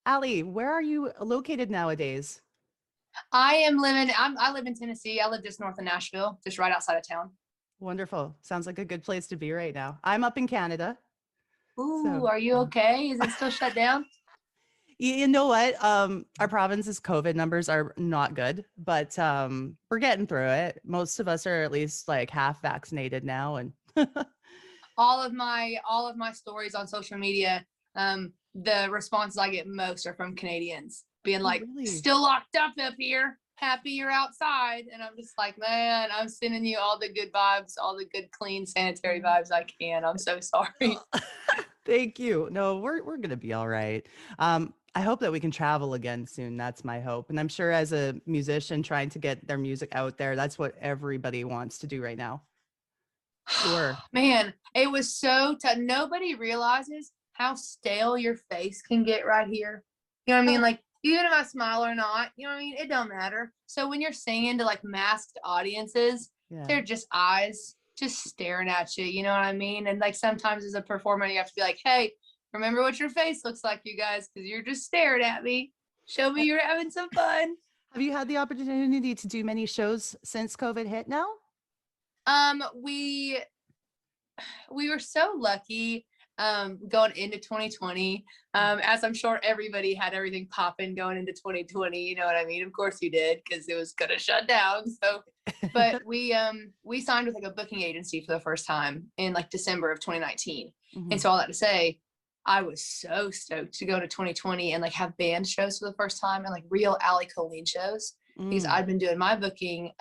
Allie, where are you located nowadays? I live in Tennessee. I live just north of Nashville, just right outside of town. Wonderful. Sounds like a good place to be right now. I'm up in Canada. Ooh, So, are you okay? Is it still shut down? you know what? Our province's COVID numbers are not good, but we're getting through it. Most of us are at least like half vaccinated now. And All of my stories on social media, the responses I get most are from Canadians being oh, like, really? still locked up here. Happy you're outside. And I'm just like, man, I'm sending you all the good vibes, all the good, clean, sanitary vibes I can. I'm so sorry. Thank you. No, we're gonna be all right. I hope that we can travel again soon. That's my hope. And I'm sure as a musician trying to get their music out there, that's what everybody wants to do right now. Tour. Man, it was so tough. Nobody realizes how stale your face can get right here. You know what I mean? Oh, Like, even if I smile or not, you know what I mean? It don't matter. So when you're singing to like masked audiences, yeah. they're just eyes just staring at you. You know what I mean? And like sometimes as a performer, you have to be like, hey, remember what your face looks like, you guys, because you're just staring at me. Show me Ha- you're having some fun. Have you had the opportunity to do many shows since COVID hit now? Um, we we were so lucky going into 2020, as I'm sure everybody had everything popping going into 2020. You know what I mean? Of course you did, because it was gonna shut down. So but we signed with like a booking agency for the first time in like December of 2019. And Mhm. so all that to say, I was so stoked to go to 2020 and like have band shows for the first time and like real Allie Colleen shows, because Mm, I'd been doing my booking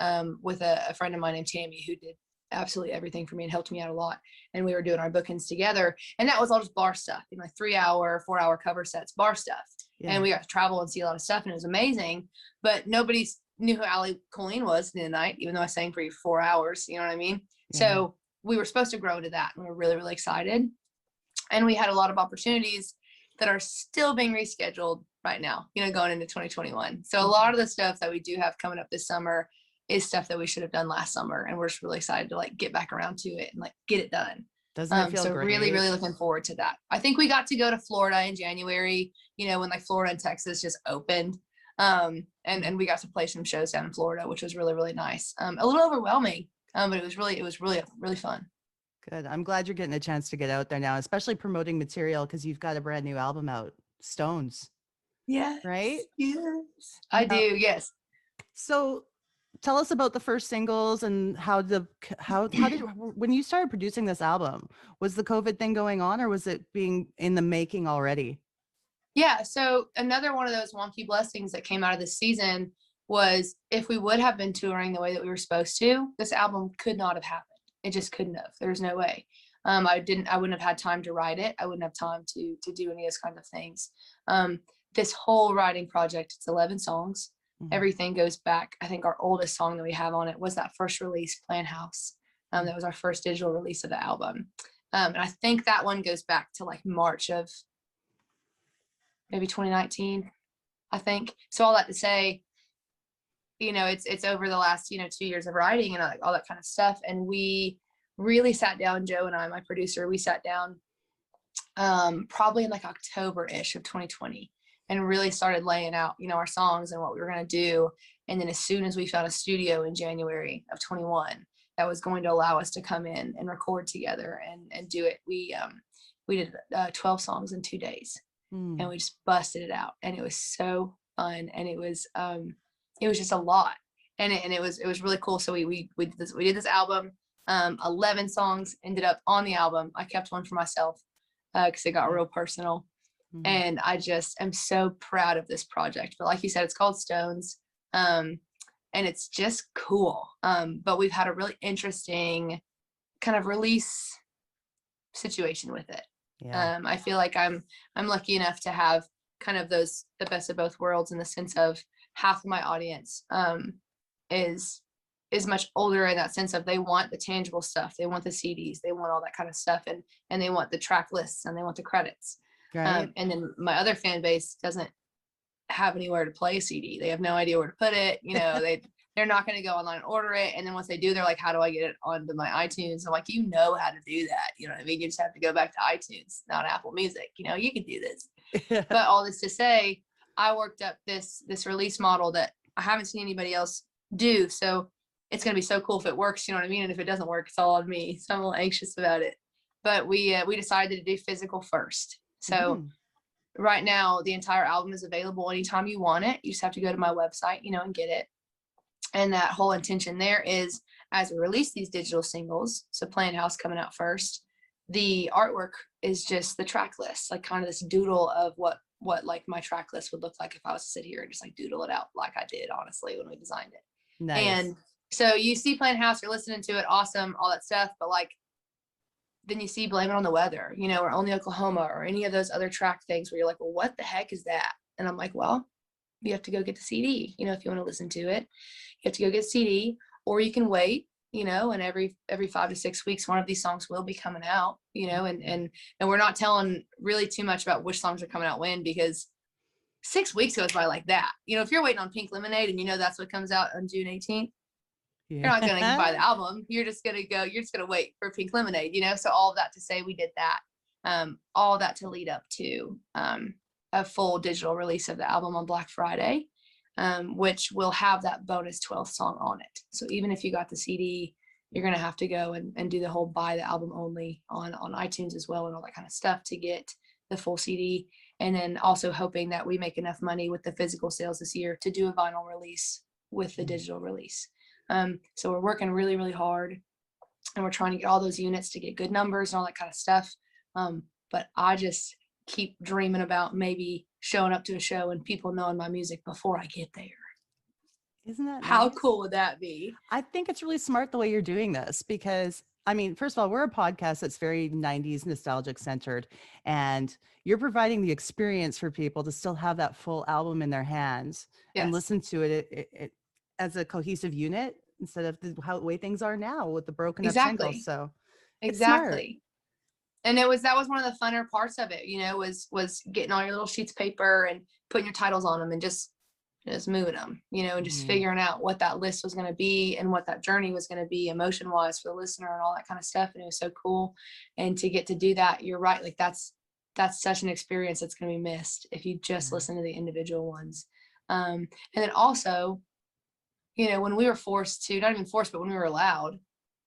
with a friend of mine named Tammy, who did absolutely everything for me and helped me out a lot. And we were doing our bookings together, and that was all just bar stuff, in like 3 hour, 4 hour cover sets, bar stuff. yeah. And we got to travel and see a lot of stuff, and it was amazing. But nobody knew who Allie Colleen was in the night, even though I sang for you 4 hours. You know what I mean? Yeah. So we were supposed to grow into that, and we were really, really excited. And we had a lot of opportunities that are still being rescheduled right now, you know, going into 2021. So a lot Mhm. of the stuff that we do have coming up this summer is stuff that we should have done last summer, and we're just really excited to like get back around to it and like get it done. Doesn't it feel So really, great? really looking forward to that. I think we got to go to Florida in January, you know, when like Florida and Texas just opened. And we got to play some shows down in Florida, which was really, really nice. A little overwhelming, but it was really, really fun. Good. I'm glad you're getting a chance to get out there now, especially promoting material because you've got a brand new album out, Stones, Yes, right? yes. I do, Now, yes. so tell us about the first singles and how did when you started producing this album, was the COVID thing going on or was it being in the making already? Yeah, so another one of those wonky blessings that came out of this season was, if we would have been touring the way that we were supposed to, this album could not have happened. It just couldn't have. There's no way. I wouldn't have had time to write it. I wouldn't have time to do any of those kinds of things. Um, this whole writing project, it's 11 songs. Mhm. Everything goes back. I think our oldest song that we have on it was that first release, Plan House. That was our first digital release of the album. And I think that one goes back to like March of maybe 2019, I think. So all that to say, you know, it's over the last, you know, 2 years of writing and all that kind of stuff. And we really sat down, Joe and I, my producer, we sat down probably in like October-ish of 2020 and really started laying out, you know, our songs and what we were going to do. And then as soon as we found a studio in January of 21 that was going to allow us to come in and record together and do it, we did 12 songs in 2 days, and Mm. we just busted it out, and it was so fun, and it was just a lot, and it was really cool. So we did this album. 11 songs ended up on the album. I kept one for myself because it got Yeah. real personal, Mhm. and I just am so proud of this project. But like you said, it's called Stones, and it's just cool. But we've had a really interesting kind of release situation with it. Yeah. I feel like I'm lucky enough to have kind of the best of both worlds, in the sense of half of my audience is much older, in that sense of they want the tangible stuff, they want the CDs, they want all that kind of stuff, and they want the track lists and they want the credits. Right. And then my other fan base doesn't have anywhere to play a CD. They have no idea where to put it. You know, they they're not going to go online and order it. And then once they do, they're like, how do I get it onto my iTunes? I'm like, you know how to do that. You know what I mean? You just have to go back to iTunes, not Apple Music. You know, you can do this. But all this to say, I worked up this release model that I haven't seen anybody else do. So it's going to be so cool if it works, you know what I mean? And if it doesn't work, it's all on me. So I'm a little anxious about it. But we decided to do physical first. So right now, the entire album is available anytime you want it. You just have to go to my website, you know, and get it. And that whole intention there is, as we release these digital singles, so Playing House coming out first, the artwork is just the track list, like kind of this doodle of what like my track list would look like if I was to sit here and just like doodle it out like I did, honestly, when we designed it. Nice. And so you see Playing House, you're listening to it, awesome, all that stuff, but like then you see Blame It on the Weather, you know, or Only Oklahoma, or any of those other track things where you're like, well, what the heck is that? And I'm like, well, you have to go get the CD, you know, if you want to listen to it, you have to go get the CD, or you can wait, you know, and every 5 to 6 weeks, one of these songs will be coming out, you know, and we're not telling really too much about which songs are coming out when, because 6 weeks goes by like that. You know, if you're waiting on Pink Lemonade and you know that's what comes out on June 18th, you're not going to buy the album. You're just going to wait for Pink Lemonade, you know? So all of that to say we did that, all of that to lead up to a full digital release of the album on Black Friday, which will have that bonus 12th song on it. So even if you got the CD, you're going to have to go and do the whole buy the album only on iTunes as well, and all that kind of stuff to get the full CD. And then also hoping that we make enough money with the physical sales this year to do a vinyl release with the digital release. So we're working really, really hard, and we're trying to get all those units to get good numbers and all that kind of stuff. But I just keep dreaming about maybe showing up to a show and people knowing my music before I get there. Isn't that how nice? cool would that be? I think it's really smart the way you're doing this, because I mean, first of all, we're a podcast that's very 90s nostalgic centered, and you're providing the experience for people to still have that full album in their hands and listen to it as a cohesive unit instead of the way things are now with the broken up singles. So exactly. And that was one of the funner parts of it, you know, was getting all your little sheets of paper and putting your titles on them and just moving them, you know, and just figuring out what that list was going to be and what that journey was going to be emotion wise for the listener and all that kind of stuff. And it was so cool. And to get to do that, you're right. Like that's such an experience that's going to be missed if you just listen to the individual ones. And then also, you know, when we were forced to, not even forced, but when we were allowed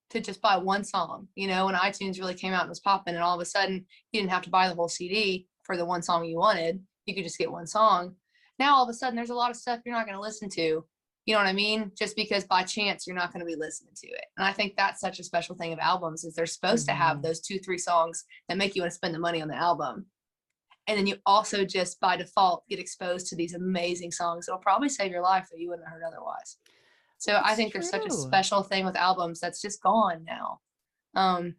to just buy one song, you know, when iTunes really came out and was popping, and all of a sudden you didn't have to buy the whole CD for the one song you wanted. You could just get one song. Now, all of a sudden, there's a lot of stuff you're not going to listen to, you know what I mean? Just because by chance you're not going to be listening to it. And I think that's such a special thing of albums, is they're supposed to have those 2-3 songs that make you want to spend the money on the album. And then you also just by default get exposed to these amazing songs that'll probably save your life that you wouldn't have heard otherwise. So I think there's such a special thing with albums that's just gone now. And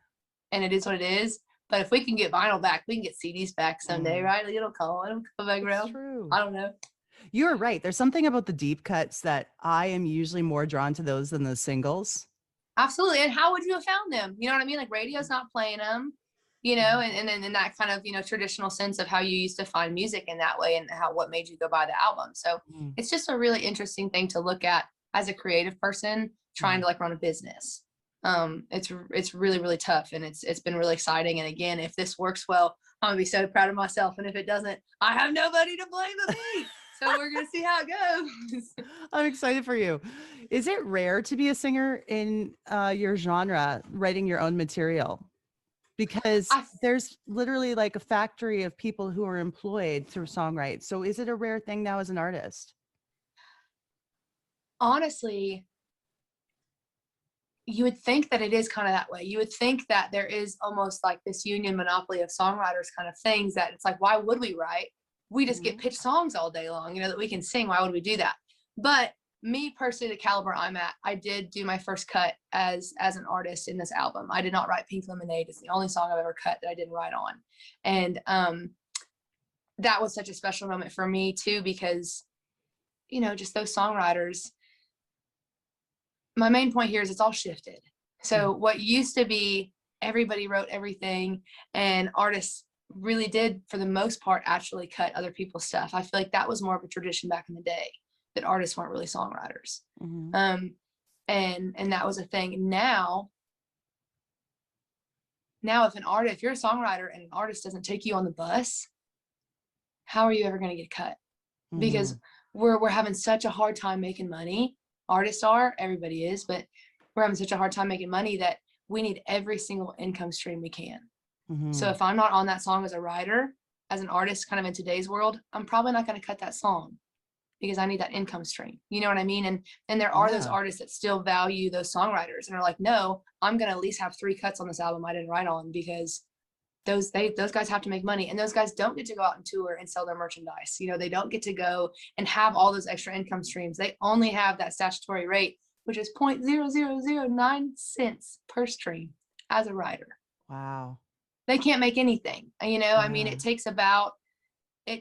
it is what it is. But if we can get vinyl back, we can get CDs back someday, right? It'll come back around. True. I don't know. You're right. There's something about the deep cuts that I am usually more drawn to those than the singles. Absolutely. And how would you have found them? You know what I mean? Like radio's not playing them, you know, and then in that kind of, you know, traditional sense of how you used to find music in that way, and what made you go buy the album. So it's just a really interesting thing to look at as a creative person trying to like run a business. It's really, really tough, and it's been really exciting. And again, if this works well, I'm gonna be so proud of myself. And if it doesn't, I have nobody to blame but me. So we're gonna see how it goes. I'm excited for you. Is it rare to be a singer in your genre, writing your own material? Because there's literally like a factory of people who are employed through songwriting. So is it a rare thing now as an artist? Honestly, you would think that it is kind of that way. You would think that there is almost like this union monopoly of songwriters kind of things, that it's like, why would we write? We just get pitched songs all day long, you know, that we can sing. Why would we do that? But me personally, the caliber I'm at, I did do my first cut as an artist in this album. I did not write Pink Lemonade. It's the only song I've ever cut that I didn't write on. And that was such a special moment for me too, because, you know, just those songwriters, my main point here is it's all shifted. So what used to be everybody wrote everything, and artists really did, for the most part, actually cut other people's stuff. I feel like that was more of a tradition back in the day. that artists weren't really songwriters. Mhm. And that was a thing. Now if you're a songwriter and an artist doesn't take you on the bus, how are you ever going to get cut? Because Mhm. we're having such a hard time making money. Artists are, everybody is, but we're having such a hard time making money that we need every single income stream we can. So Mhm. if I'm not on that song as a writer, as an artist, kind of in today's world, I'm probably not going to cut that song because I need that income stream. You know what I mean? And there are those Yeah. artists that still value those songwriters and are like, no, I'm going to at least have 3 cuts on this album I didn't write on, because those guys have to make money, and those guys don't get to go out and tour and sell their merchandise. You know, they don't get to go and have all those extra income streams. They only have that statutory rate, which is 0.0009 cents per stream as a writer. Wow. They can't make anything. You know, I mean, Yeah. it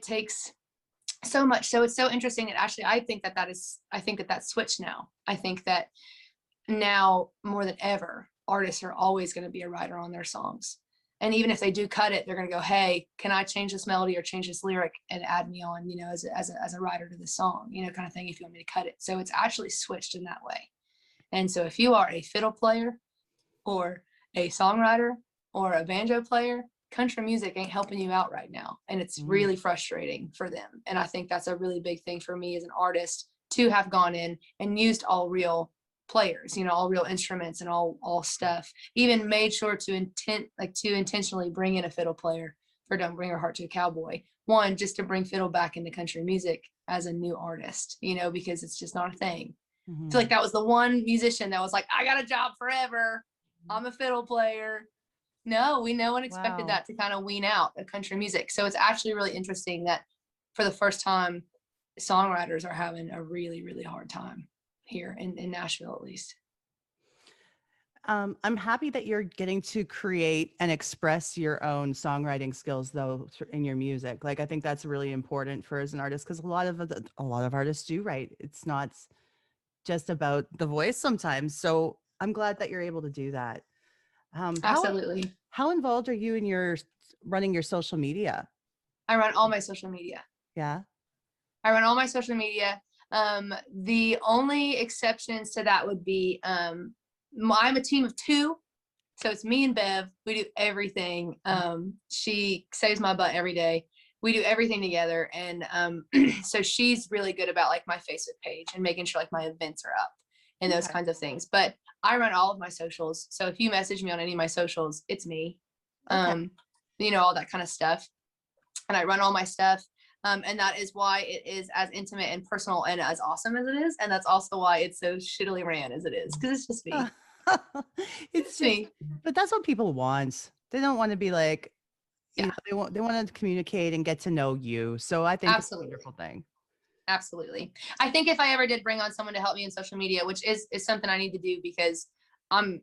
takes so much. So it's so interesting that actually I think that that's switched now. I think that now more than ever, artists are always going to be a writer on their songs. And even if they do cut it, they're going to go, hey, can I change this melody or change this lyric and add me on, you know, as a writer to the song, you know, kind of thing, if you want me to cut it. So it's actually switched in that way. And so if you are a fiddle player or a songwriter or a banjo player, country music ain't helping you out right now. And it's Mm. really frustrating for them. And I think that's a really big thing for me as an artist to have gone in and used all real players, you know, all real instruments and all stuff. Even made sure to intentionally bring in a fiddle player for Don't Bring Your Heart to a Cowboy. One, just to bring fiddle back into country music as a new artist, you know, because it's just not a thing. I feel like Mhm. that was the one musician that was like, I got a job forever. I'm a fiddle player. No, no one expected Wow. that to kind of wean out of country music. So it's actually really interesting that for the first time, songwriters are having a really, really hard time here in Nashville, at least. I'm happy that you're getting to create and express your own songwriting skills, though, in your music. Like, I think that's really important for as an artist, because a lot of artists do write. It's not just about the voice sometimes. So I'm glad that you're able to do that. Um, how Absolutely. how involved are you in your running your social media? I run all my social media. Yeah. I run all my social media. The only exceptions to that would be I'm a team of 2. So it's me and Bev. We do everything. She saves my butt every day. We do everything together. And so she's really good about like my Facebook page and making sure like my events are up and those Okay. kinds of things. But I run all of my socials. So if you message me on any of my socials, it's me. Okay. Um, you know, all that kind of stuff. And I run all my stuff. And that is why it is as intimate and personal and as awesome as it is. And that's also why it's so shittily ran as it is, because it's just me. It's It's just, me. but that's what people want. They don't want to be like, Yeah, they want to communicate and get to know you. So I think it's a absolutely. wonderful thing. Absolutely. I think if I ever did bring on someone to help me in social media, which is something I need to do, because I'm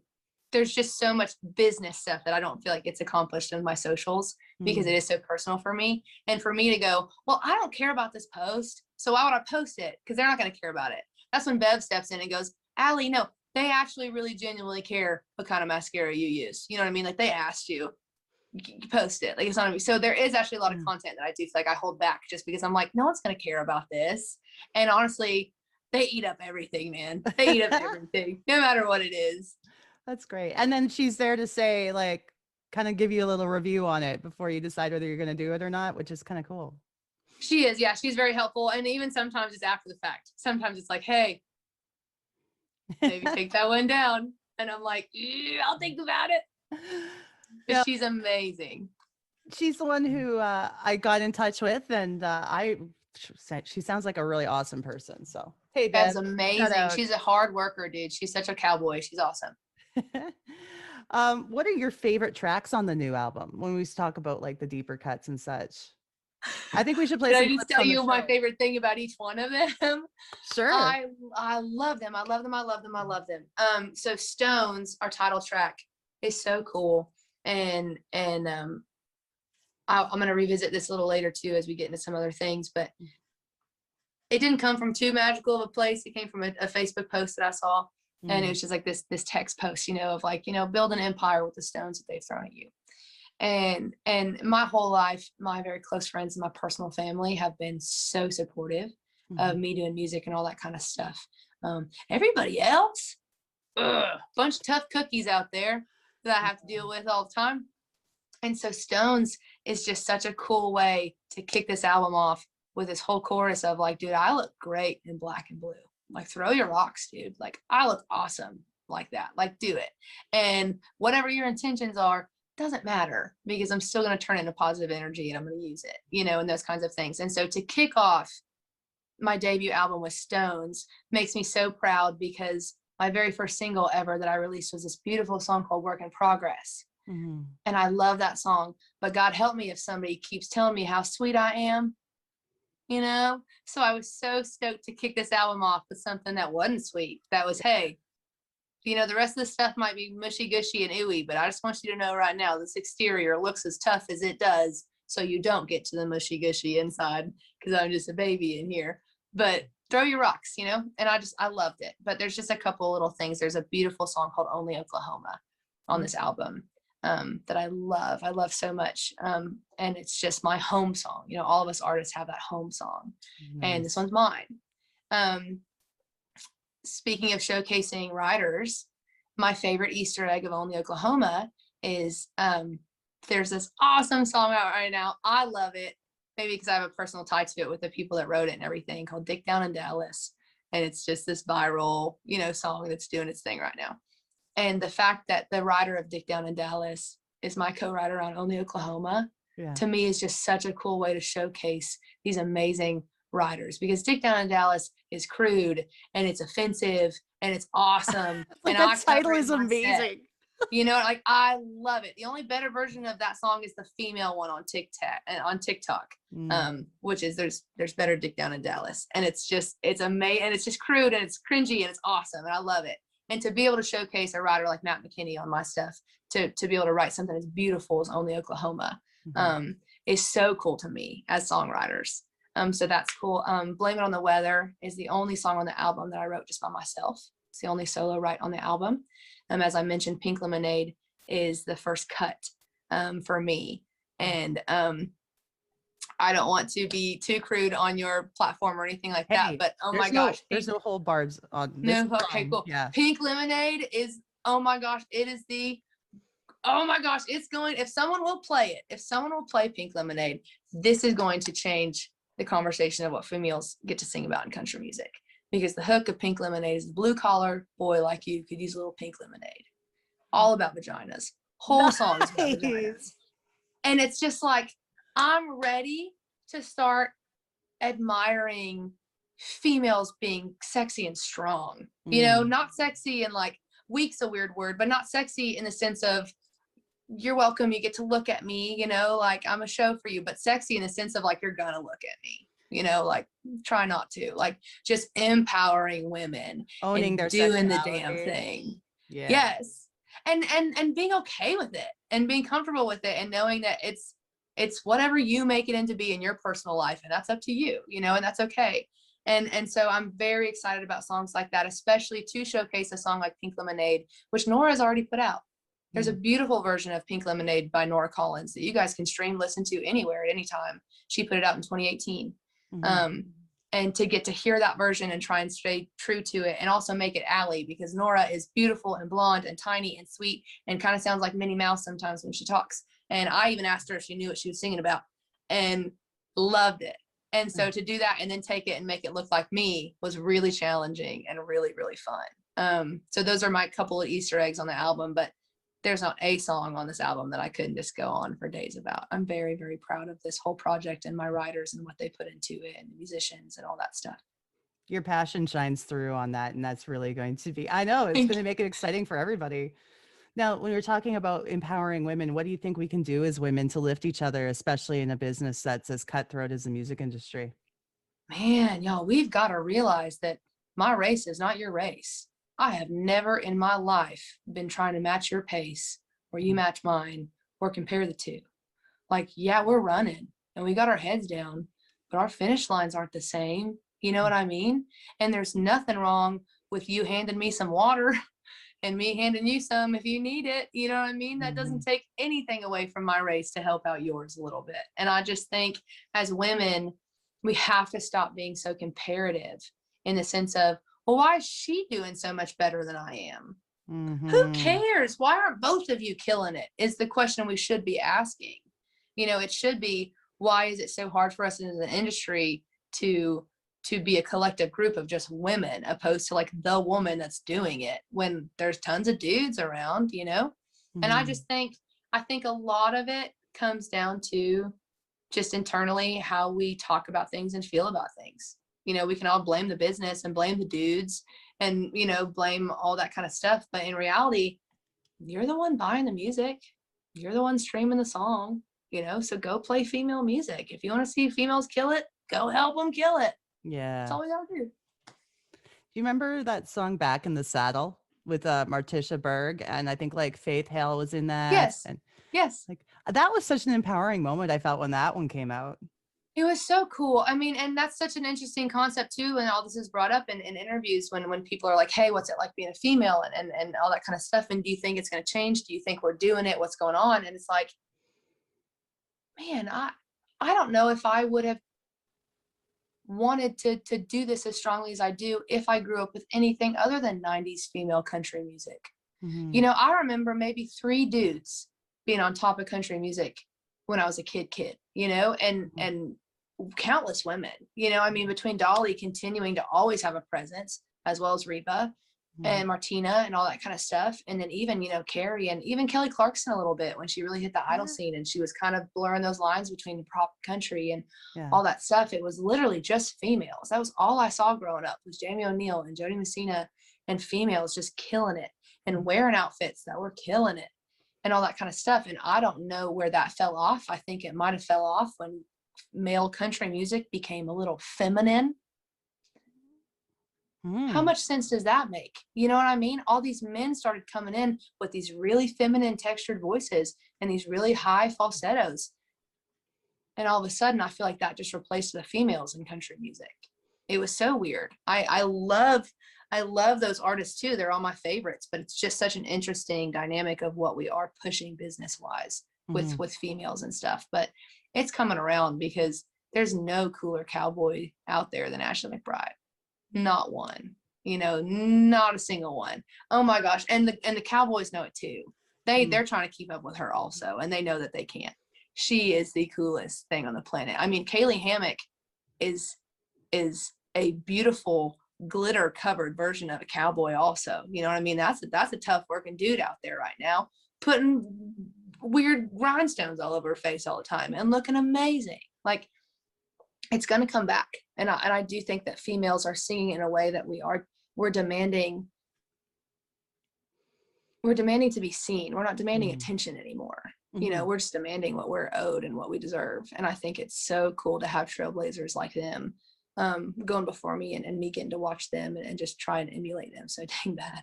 there's just so much business stuff that I don't feel like it's accomplished in my socials because it Mm. is so personal for me. And for me to go, well, I don't care about this post, so why would I post it? Because they're not going to care about it. That's when Bev steps in and goes, Allie, no, they actually really genuinely care what kind of mascara you use. You know what I mean? Like they asked you, you post it. Like it's not. So there is actually a lot of Mm. content that I do feel like I hold back just because I'm like, no one's going to care about this. And honestly, they eat up everything, man. They eat up everything, no matter what it is. That's great. And then she's there to say, like, kind of give you a little review on it before you decide whether you're going to do it or not, which is kind of cool. She is, yeah, she's very helpful. And even sometimes it's after the fact. Sometimes it's like, hey, maybe take that one down. And I'm like, I'll think about it. But No, she's amazing. she's the one who I got in touch with, and she sounds like a really awesome person. So, hey, Bev's Bev, shout amazing. out. She's a hard worker, dude. She's such a cowboy. She's awesome. What are your favorite tracks on the new album when we talk about like the deeper cuts and such? I think we should play Did I some just clips tell on the you my show. favorite thing about each one of them? Sure. I love them. I love them. I love them. I love them. So Stones, our title track, is so cool. And I'm gonna revisit this a little later too as we get into some other things, but it didn't come from too magical of a place. It came from a Facebook post that I saw. And it Mm. was just like this text post, you know, of like, you know, build an empire with the stones that they've thrown at you. And my whole life, my very close friends and my personal family have been so supportive. of Mhm. me doing music and all that kind of stuff. Everybody else, bunch of tough cookies out there that I have to deal with all the time. And so Stones is just such a cool way to kick this album off with this whole chorus of like, dude, I look great in black and blue. Like, throw your rocks, dude. Like, I look awesome like that. Like, do it. And whatever your intentions are, doesn't matter, because I'm still going to turn it into positive energy and I'm going to use it, and those kinds of things. And so to kick off my debut album with Stones makes me so proud, because my very first single ever that I released was this beautiful song called Work in Progress. Mhm. And I love that song. But God help me if somebody keeps telling me how sweet I am, So I was so stoked to kick this album off with something that wasn't sweet. That was, hey, the rest of the stuff might be mushy gushy and ooey, but I just want you to know right now, this exterior looks as tough as it does, so you don't get to the mushy gushy inside, because I'm just a baby in here. But throw your rocks, and I loved it. But there's just a couple little things. There's a beautiful song called Only Oklahoma on this album, that I love so much. And it's just my home song. All of us artists have that home song, and this Nice. one's mine. Speaking of showcasing writers, my favorite Easter egg of Only Oklahoma is, there's this awesome song out right now. I love it, maybe because I have a personal tie to it with the people that wrote it and everything, called Dick Down in Dallas. And it's just this viral, song that's doing its thing right now. And the fact that the writer of Dick Down in Dallas is my co-writer on Only Oklahoma, Yeah. to me is just such a cool way to showcase these amazing writers, because Dick Down in Dallas is crude and it's offensive and it's awesome. Like, And that I title cover it in is my set. amazing. Like, I love it. The only better version of that song is the female one on TikTok, Mm. which is there's better Dick Down in Dallas, and it's amazing, and it's just crude and it's cringy and it's awesome, and I love it. And to be able to showcase a writer like Matt McKinney on my stuff, to be able to write something as beautiful as Only Oklahoma, Mhm. is so cool to me as songwriters. So that's cool. Blame It on the Weather is the only song on the album that I wrote just by myself. It's the only solo write on the album. As I mentioned, Pink Lemonade is the first cut, for me. And I don't want to be too crude on your platform or anything like that, Hey, but oh my gosh, there's no hold bars on this no, okay, song. cool. Yeah. Pink Lemonade is, oh my gosh, oh my gosh, if someone will play Pink Lemonade, this is going to change the conversation of what females get to sing about in country music. Because the hook of Pink Lemonade is, the blue collar boy like you could use a little pink lemonade. All about vaginas. Whole song is about vaginas. Nice. And it's just like, I'm ready to start admiring females being sexy and strong. Not sexy and like, weak's a weird word, but not sexy in the sense of, you're welcome, you get to look at me, like I'm a show for you, but sexy in the sense of like, you're gonna look at me, like, try not to, like, just empowering women Owning and their doing the damn sexuality. thing. Yeah. Yes. And being okay with it and being comfortable with it, and knowing that it's whatever you make it into be in your personal life, and that's up to you, and that's okay. And so I'm very excited about songs like that, especially to showcase a song like Pink Lemonade, which Nora's already put out. There's a beautiful version of Pink Lemonade by Nora Collins that you guys can stream, listen to anywhere at any time. She put it out in 2018. Mhm. And to get to hear that version and try and stay true to it, and also make it Allie, because Nora is beautiful and blonde and tiny and sweet and kind of sounds like Minnie Mouse sometimes when she talks. And I even asked her if she knew what she was singing about, and loved it. And so to do that and then take it and make it look like me was really challenging and really, really fun. So those are my couple of Easter eggs on the album, but there's not a song on this album that I couldn't just go on for days about. I'm very, very proud of this whole project and my writers and what they put into it, and the musicians and all that stuff. Your passion shines through on that, and that's really going to be, I know, it's going to make it exciting for everybody. Now, when you're talking about empowering women, what do you think we can do as women to lift each other, especially in a business that's as cutthroat as the music industry? Man, y'all, we've got to realize that my race is not your race. I have never in my life been trying to match your pace, or you match mine, or compare the two. Like, yeah, we're running and we got our heads down, but our finish lines aren't the same. You know what I mean? And there's nothing wrong with you handing me some water and me handing you some if you need it. You know what I mean? That doesn't take anything away from my race to help out yours a little bit. And I just think, as women, we have to stop being so comparative in the sense of, well, why is she doing so much better than I am? Who Mm-hmm. cares? Why aren't both of you killing it? Is the question we should be asking. It should be, why is it so hard for us in the industry to be a collective group of just women opposed to like the woman that's doing it when there's tons of dudes around. And Mm-hmm. I think a lot of it comes down to just internally how we talk about things and feel about things. We can all blame the business and blame the dudes and, blame all that kind of stuff. But in reality, you're the one buying the music. You're the one streaming the song. So go play female music. If you want to see females kill it, go help them kill it. That's Yeah. all we gotta do. Do you remember that song Back in the Saddle with Martisha Berg? And I think like Faith Hale was in that. Yes. And Yes. like that was such an empowering moment I felt when that one came out. It was so cool. I mean, and that's such an interesting concept too. And all this is brought up in interviews when people are like, hey, what's it like being a female and all that kind of stuff. And do you think it's going to change? Do you think we're doing it? What's going on? And it's like, man, I don't know if I would have wanted to do this as strongly as I do if I grew up with anything other than 90s female country music. Mm-hmm. I remember maybe 3 dudes being on top of country music when I was a kid, and countless women, I mean, between Dolly continuing to always have a presence, as well as Reba Mm-hmm. and Martina and all that kind of stuff. And then even, Carrie and even Kelly Clarkson a little bit when she really hit the idol Yeah. scene and she was kind of blurring those lines between the pop country and Yeah. all that stuff. It was literally just females. That was all I saw growing up was Jamie O'Neal and Jody Messina and females just killing it and wearing outfits that were killing it and all that kind of stuff. And I don't know where that fell off. I think it might have fell off when male country music became a little feminine. How Mm. much sense does that make? You know what I mean? All these men started coming in with these really feminine textured voices and these really high falsettos. And all of a sudden, I feel like that just replaced the females in country music. It was so weird. I love those artists too. They're all my favorites, but it's just such an interesting dynamic of what we are pushing business wise Mm-hmm. with females and stuff. But it's coming around because there's no cooler cowboy out there than Ashley McBryde. Not one. Not a single one. Oh my gosh. And the Cowboys know it too. They're trying to keep up with her also, and they know that they can't. She is the coolest thing on the planet. I mean, Kaylee Hammock is a beautiful glitter covered version of a cowboy also. You know what I mean? That's a tough working dude out there right now, putting weird rhinestones all over her face all the time and looking amazing. Like, it's going to come back. And I do think that females are singing in a way that we're demanding to be seen. We're not demanding Mm-hmm. attention anymore. Mm-hmm. We're just demanding what we're owed and what we deserve. And I think it's so cool to have trailblazers like them going before me and me getting to watch them and just try and emulate them so dang bad.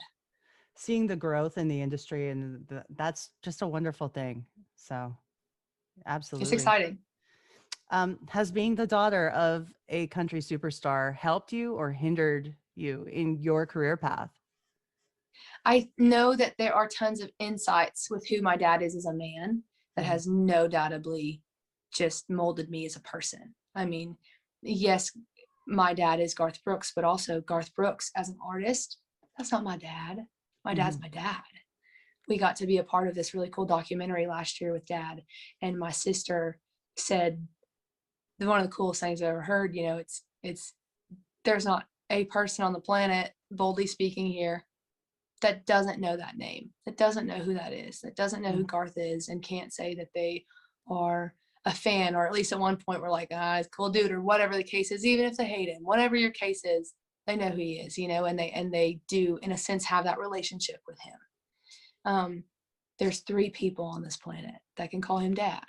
Seeing the growth in the industry and that's just a wonderful thing. So It's absolutely. exciting. Has being the daughter of a country superstar helped you or hindered you in your career path? I know that there are tons of insights with who my dad is as a man that has no doubtably just molded me as a person. I mean, yes, my dad is Garth Brooks, but also Garth Brooks as an artist, that's not my dad. My dad's my dad. We got to be a part of this really cool documentary last year with dad. And my sister said, one of the coolest things I ever heard, it's there's not a person on the planet, boldly speaking here, that doesn't know that name, that doesn't know who that is, that doesn't know who Garth is and can't say that they are a fan, or at least at one point we're like, it's cool dude, or whatever the case is, even if they hate him, whatever your case is, they know who he is, and they do in a sense have that relationship with him. There's 3 people on this planet that can call him dad.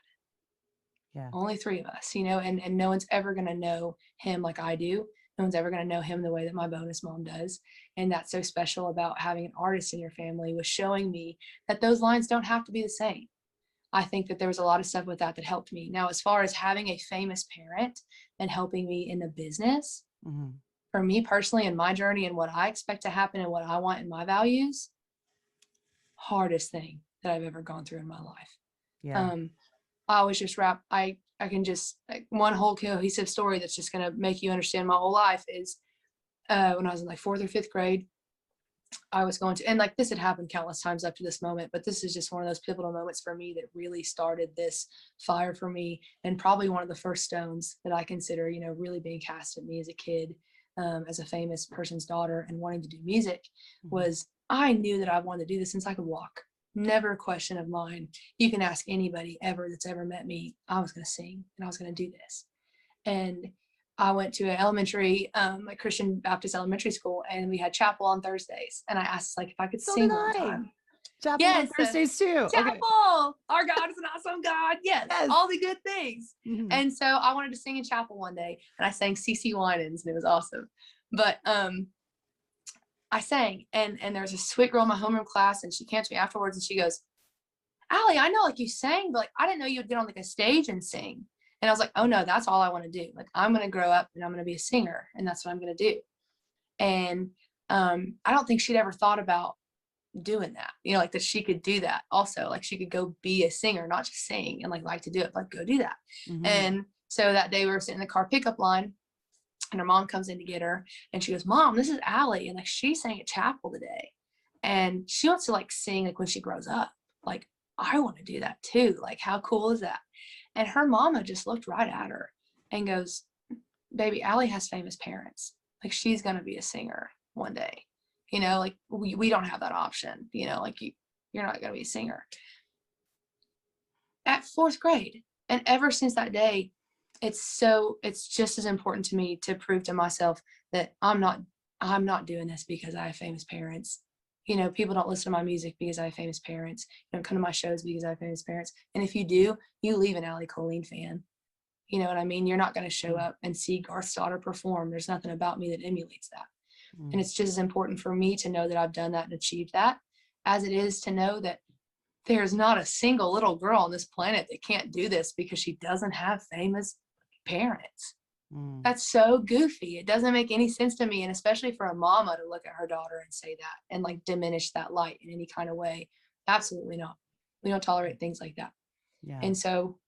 Yeah. Only 3 of us, and no one's ever going to know him like I do. No one's ever going to know him the way that my bonus mom does. And that's so special about having an artist in your family, was showing me that those lines don't have to be the same. I think that there was a lot of stuff with that helped me. Now, as far as having a famous parent and helping me in the business, for me personally in my journey and what I expect to happen and what I want in my values, hardest thing that I've ever gone through in my life. Yeah. I was just I I can just like one whole cohesive story that's just gonna make you understand my whole life is when I was in like 4th or 5th grade. I was going to, and like this had happened countless times up to this moment, but this is just one of those pivotal moments for me that really started this fire for me, and probably one of the first stones that I consider, you know, really being cast at me as a kid, as a famous person's daughter and wanting to do music. Mhm. Was I knew that I wanted to do this since I could walk. Never a question of mine. You can ask anybody ever that's ever met me. I was going to sing and I was going to do this. And I went to an elementary, like Christian Baptist elementary school, and we had chapel on Thursdays. And I asked like if I could So did sing one I. time. Chapel on Yes, Thursdays too. Okay. chapel. Our God is an awesome God. Yes, Yes. all the good things. Mhm. And so I wanted to sing in chapel one day, and I sang CC Winans, and it was awesome. But I sang, and there was a sweet girl in my homeroom class, and she came to me afterwards, and she goes, Allie, I know like you sang, but like I didn't know you would get on like a stage and sing. And I was like, oh no, that's all I want to do. Like I'm gonna grow up and I'm gonna be a singer, and that's what I'm gonna do. And I don't think she'd ever thought about doing that, you know, like that she could do that also. Like she could go be a singer, not just sing and like to do it, like go do that. Mhm. And so that day we were sitting in the car pickup line, and her mom comes in to get her, and she goes, Mom, this is Allie, and like she sang at chapel today, and she wants to like sing like when she grows up. Like I want to do that too. Like how cool is that? And her mama just looked right at her and goes, Baby, Allie has famous parents. Like she's gonna be a singer one day. You know, like we don't have that option, you know, like you're not gonna be a singer. At 4th grade. And ever since that day, it's just as important to me to prove to myself that I'm not doing this because I have famous parents. You know, people don't listen to my music because I have famous parents. Don't come to my shows because I have famous parents. And if you do, you leave an Allie Colleen fan. You know what I mean? You're not going to show Mm. up and see Garth's daughter perform. There's nothing about me that emulates that. And Mm. it's just as important for me to know that I've done that and achieved that as it is to know that there's not a single little girl on this planet that can't do this because she doesn't have famous parents. Mm. That's so goofy. It doesn't make any sense to me. And especially for a mama to look at her daughter and say that and like diminish that light in any kind of way. Absolutely not. We don't tolerate things like that. Yeah. And so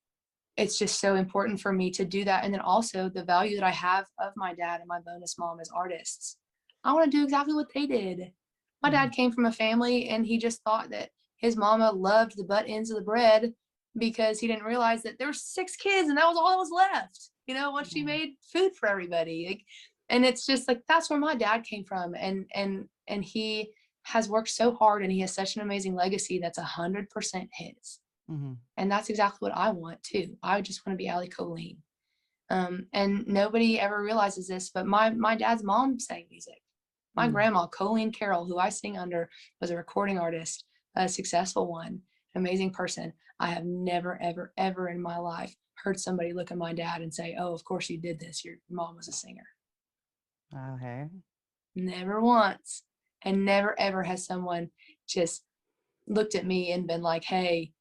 it's just so important for me to do that. And then also the value that I have of my dad and my bonus mom as artists. I want to do exactly what they did. My Mhm. dad came from a family and he just thought that his mama loved the butt ends of the bread because he didn't realize that there were 6 kids and that was all that was left, you know, once she Mm. made food for everybody. Like, and it's just like that's where my dad came from. And he has worked so hard and he has such an amazing legacy that's 100% his. Mhm. And that's exactly what I want too. I just want to be Allie Colleen. And nobody ever realizes this, but my dad's mom sang music. My Mm. grandma, Colleen Carroll, who I sing under, was a recording artist, a successful one, amazing person. I have never, ever, ever in my life heard somebody look at my dad and say, oh, of course you did this. Your mom was a singer. Okay. Never once. And never, ever has someone just looked at me and been like, hey,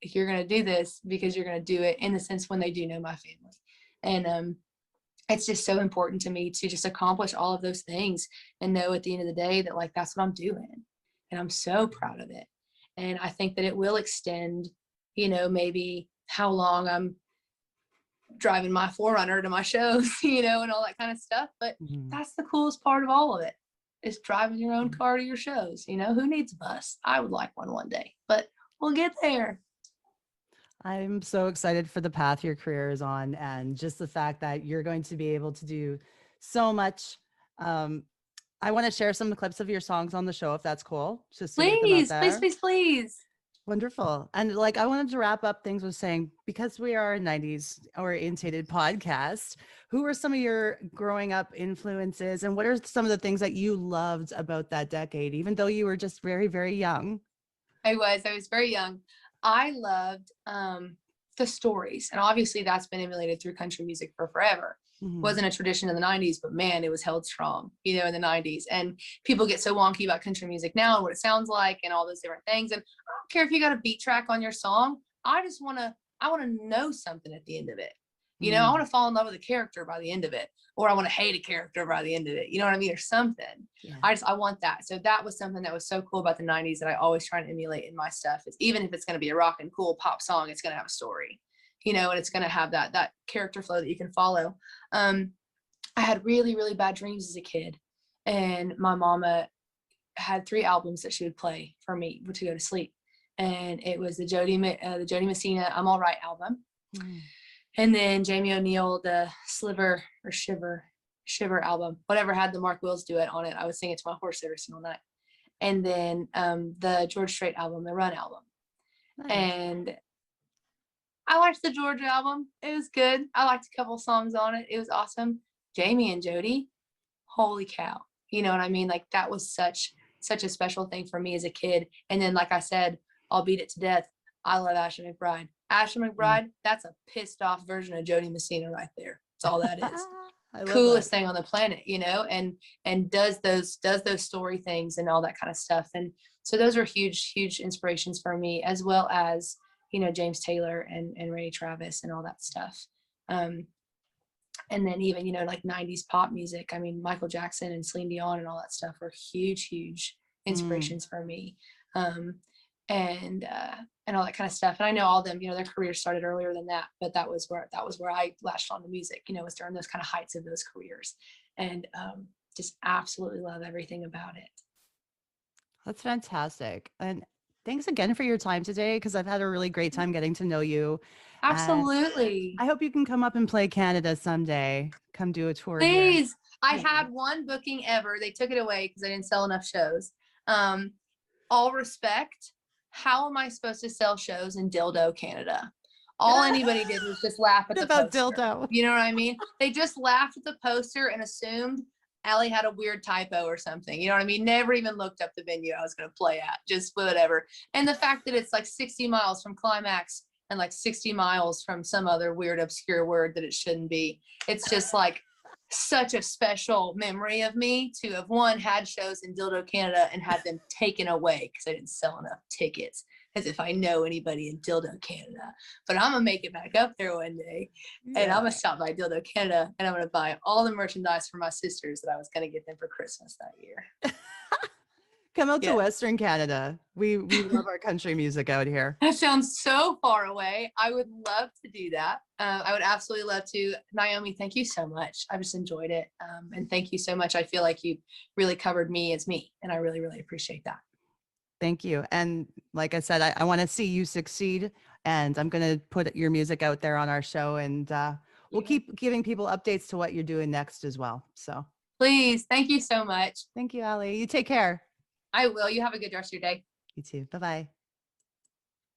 you're going to do this because you're going to do it, in the sense when they do know my family. And it's just so important to me to just accomplish all of those things and know at the end of the day that like that's what I'm doing, and I'm so proud of it. And I think that it will extend, you know, maybe how long I'm driving my forerunner to my shows, you know, and all that kind of stuff. But Mhm. that's the coolest part of all of it, is driving your own car to your shows. You know, who needs a bus? I would like one day, but we'll get there. I'm so excited for the path your career is on, and just the fact that you're going to be able to do so much. Um, I want to share some clips of your songs on the show if that's cool, just to get them out Please, please, there. please, please. Wonderful. And like I wanted to wrap up things with saying, because we are a 90s orientated podcast, who were some of your growing up influences and what are some of the things that you loved about that decade, even though you were just very, very young? I was very young. I loved the stories, and obviously that's been emulated through country music for forever. Mhm. Wasn't a tradition in the 90s, but man, it was held strong, you know, in the 90s. And people get so wonky about country music now and what it sounds like and all those different things. And I don't care if you got a beat track on your song. I want to know something at the end of it. You know, I want Mm. to fall in love with a character by the end of it, or I want to hate a character by the end of it. You know what I mean? Or something. Yeah. I want that. So that was something that was so cool about the 90s that I always try to emulate in my stuff. Is even if it's going to be a rock and cool pop song, it's going to have a story. you know, and it's going to have that character flow that you can follow. I had really, really bad dreams as a kid, and my mama had 3 albums that she would play for me to go to sleep. And it was the Jody Messina "I'm All Right" album, Mm. and then Jamie O'Neill, the Shiver album, whatever had the Mark Wills duet on it. I would sing it to my horse every single night. And then the George Strait album, the Run album. Nice. And I liked the George album. It was good. I liked a couple songs on it. It was awesome. Jamie and Jody, holy cow. You know what I mean? Like that was such a special thing for me as a kid. And then, like I said, I'll beat it to death. I love Ashley McBryde. Ashley Mm. McBryde, that's a pissed off version of Jody Messina right there. That's all that is. I love that. Coolest thing on the planet, you know, and does those story things and all that kind of stuff. And so those are huge inspirations for me, as well as, you know, James Taylor and Randy Travis and all that stuff. And then even, you know, like 90s pop music. I mean, Michael Jackson and Celine Dion and all that stuff were huge Mm. inspirations for me. And all that kind of stuff. And I know all of them, you know, their careers started earlier than that, but that was where I latched on to music, you know, was during those kind of heights of those careers. And just absolutely love everything about it. That's fantastic. And thanks again for your time today, because I've had a really great time getting to know you. And Absolutely. I hope you can come up and play Canada someday. Come do a tour here. Please. I Yeah. had one booking ever. They took it away because I didn't sell enough shows. All respect. How am I supposed to sell shows in Dildo, Canada? All anybody did was just laugh at What the about poster. dildo? You know what I mean? They just laughed at the poster and assumed Allie had a weird typo or something. You know what I mean? Never even looked up the venue I was going to play at. Just whatever. And the fact that it's like 60 miles from Climax and like 60 miles from some other weird, obscure word that it shouldn't be. It's just like such a special memory of me to have had shows in Dildo, Canada, and had them taken away because I didn't sell enough tickets, as if I know anybody in Dildo, Canada. But I'm gonna make it back up there one day, and I'm Yeah. gonna stop by Dildo, Canada, and I'm gonna buy all the merchandise for my sisters that I was gonna get them for Christmas that year. Come out to Yeah. Western Canada. We love our country music out here. That sounds so far away. I would love to do that. I would absolutely love to. Naomi, thank you so much. I just enjoyed it. And thank you so much. I feel like you really covered me as me, and I really appreciate that. Thank you. And like I said, I want to see you succeed. And I'm going to put your music out there on our show. And we'll keep giving people updates to what you're doing next as well. So Please. Thank you so much. thank you, Allie. You take care. I will. You have a good rest of your day. You too. Bye bye.